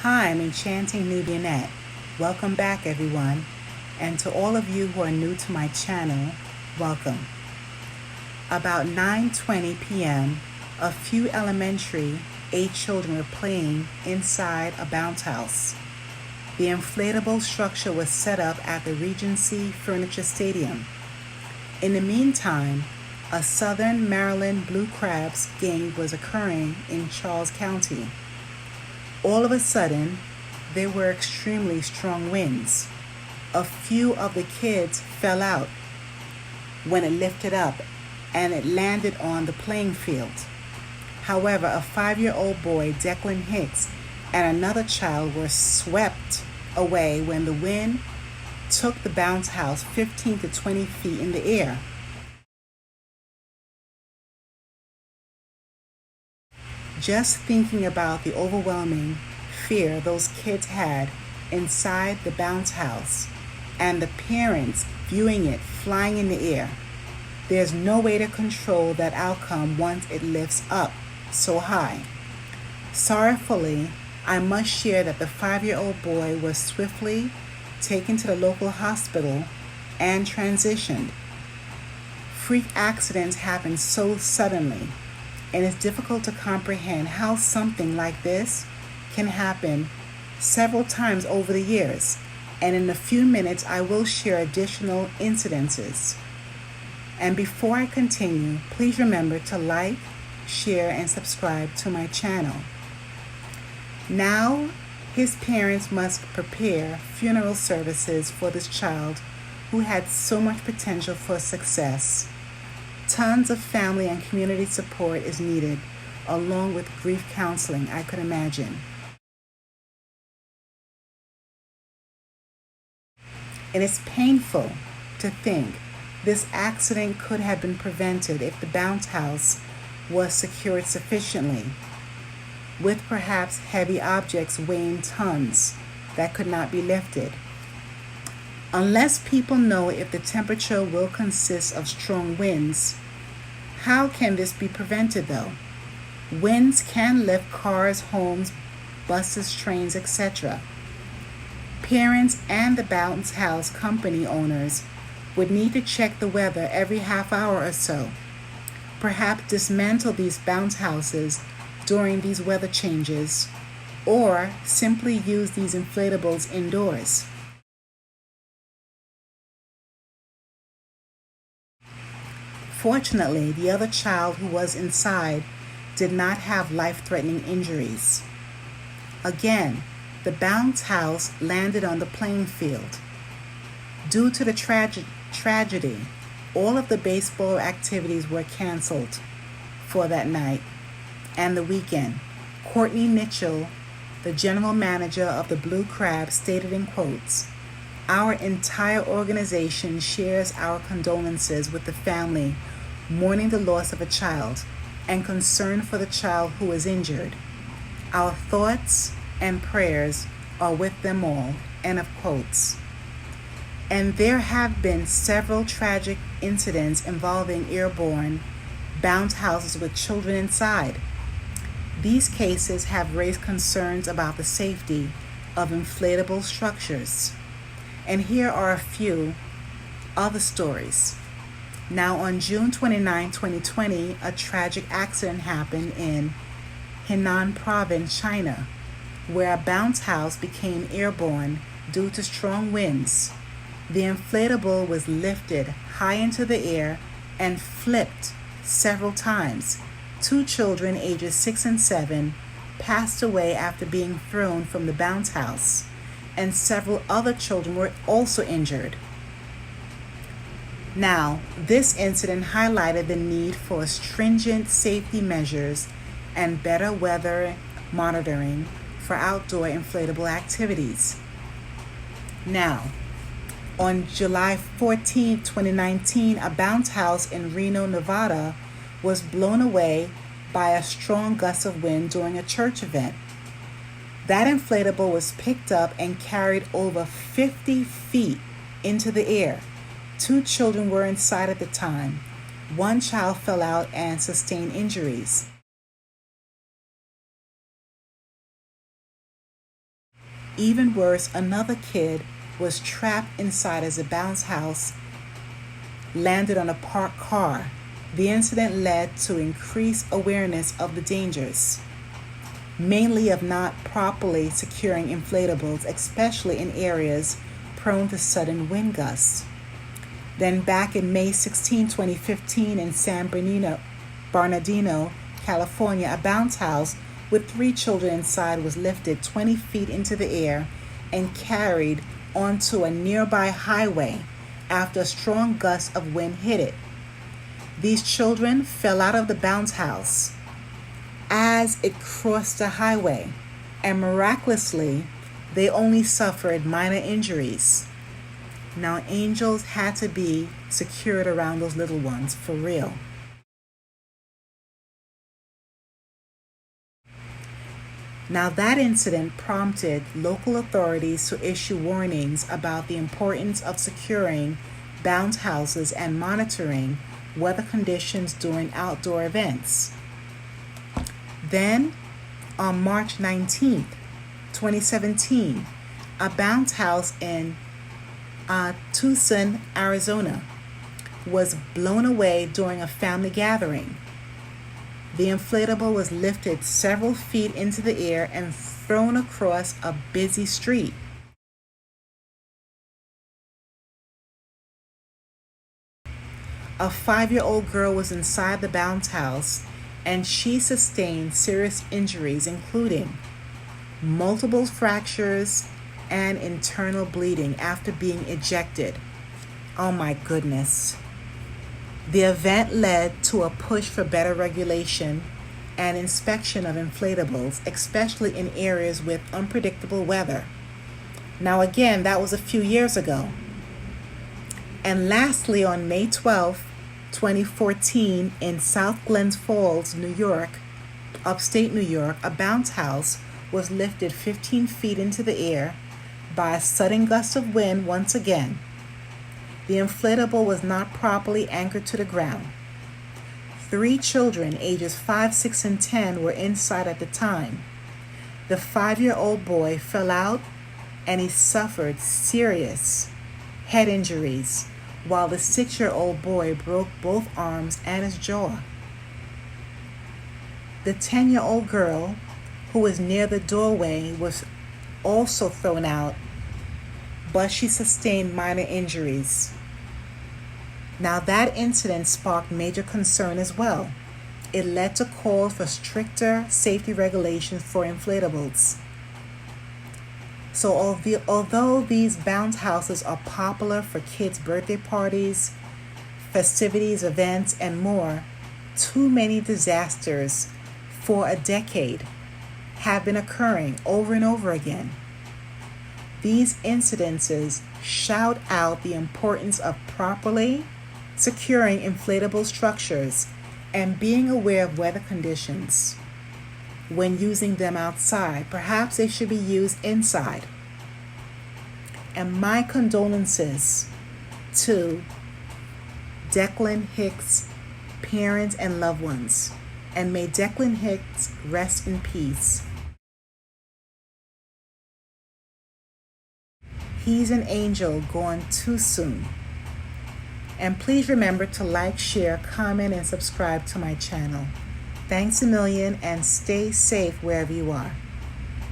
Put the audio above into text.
Hi, I'm Enchanting Nubianette. Welcome back, everyone. And to all of you who are new to my channel, welcome. About 9:20 p.m., a few elementary age children were playing inside a bounce house. The inflatable structure was set up at the Regency Furniture Stadium. In the meantime, a Southern Maryland Blue Crabs game was occurring in Charles County. All of a sudden, there were extremely strong winds. A few of the kids fell out when it lifted up and it landed on the playing field. However, a 5-year-old boy, Declan Hicks, and another child were swept away when the wind took the bounce house 15 to 20 feet in the air. Just thinking about the overwhelming fear those kids had inside the bounce house and the parents viewing it flying in the air, there's no way to control that outcome once it lifts up so high. Sorrowfully, I must share that the 5-year-old boy was swiftly taken to the local hospital and transitioned. Freak accidents happen so suddenly, and it's difficult to comprehend how something like this can happen several times over the years. And in a few minutes, I will share additional incidences. And before I continue, please remember to like, share, and subscribe to my channel. Now, his parents must prepare funeral services for this child who had so much potential for success. Tons of family and community support is needed, along with grief counseling, I could imagine. And it's painful to think this accident could have been prevented if the bounce house was secured sufficiently, with perhaps heavy objects weighing tons that could not be lifted. Unless people know if the temperature will consist of strong winds, how can this be prevented though? Winds can lift cars, homes, buses, trains, etc. Parents and the bounce house company owners would need to check the weather every half hour or so. Perhaps dismantle these bounce houses during these weather changes, or simply use these inflatables indoors. Fortunately, the other child who was inside did not have life-threatening injuries. Again, the bounce house landed on the playing field. Due to the tragedy, all of the baseball activities were canceled for that night and the weekend. Courtney Mitchell, the general manager of the Blue Crab, stated in quotes, "Our entire organization shares our condolences with the family mourning the loss of a child and concern for the child who is injured. Our thoughts and prayers are with them all," end of quotes. And there have been several tragic incidents involving airborne bounce houses with children inside. These cases have raised concerns about the safety of inflatable structures. And here are a few other stories. Now, on June 29, 2020, a tragic accident happened in Henan Province, China, where a bounce house became airborne due to strong winds. The inflatable was lifted high into the air and flipped several times. 2 children, ages 6 and 7, passed away after being thrown from the bounce house, and several other children were also injured. Now, this incident highlighted the need for stringent safety measures and better weather monitoring for outdoor inflatable activities. Now, on July 14, 2019, a bounce house in Reno, Nevada was blown away by a strong gust of wind during a church event. That inflatable was picked up and carried over 50 feet into the air. 2 children were inside at the time. 1 child fell out and sustained injuries. Even worse, another kid was trapped inside as the bounce house landed on a parked car. The incident led to increased awareness of the dangers, mainly of not properly securing inflatables, especially in areas prone to sudden wind gusts. Then back in May 16, 2015 in San Bernardino, California, a bounce house with 3 children inside was lifted 20 feet into the air and carried onto a nearby highway after a strong gust of wind hit it. These children fell out of the bounce house as it crossed the highway, and miraculously, they only suffered minor injuries. Now, angels had to be secured around those little ones, for real. Now, that incident prompted local authorities to issue warnings about the importance of securing bounce houses and monitoring weather conditions during outdoor events. Then, on March 19th, 2017, a bounce house in Tucson, Arizona, was blown away during a family gathering. The inflatable was lifted several feet into the air and thrown across a busy street. A 5-year-old girl was inside the bounce house, and she sustained serious injuries, including multiple fractures and internal bleeding after being ejected. Oh my goodness. The event led to a push for better regulation and inspection of inflatables, especially in areas with unpredictable weather. Now again, that was a few years ago. And lastly, on May 12, 2014, in South Glens Falls, New York, upstate New York, a bounce house was lifted 15 feet into the air by a sudden gust of wind once again. The inflatable was not properly anchored to the ground. 3 children, ages 5, 6, and 10, were inside at the time. The 5-year-old boy fell out and he suffered serious head injuries, while the 6-year-old boy broke both arms and his jaw. The 10-year-old girl, who was near the doorway, was also thrown out, but she sustained minor injuries. Now, that incident sparked major concern as well. It led to calls for stricter safety regulations for inflatables. So although these bounce houses are popular for kids' birthday parties, festivities, events, and more, too many disasters for a decade have been occurring over and over again. These incidences shout out the importance of properly securing inflatable structures and being aware of weather conditions when using them outside. Perhaps they should be used inside. And my condolences to Declan Hicks' parents and loved ones. And may Declan Hicks rest in peace. He's an angel gone too soon. And please remember to like, share, comment, and subscribe to my channel. Thanks a million, and stay safe wherever you are.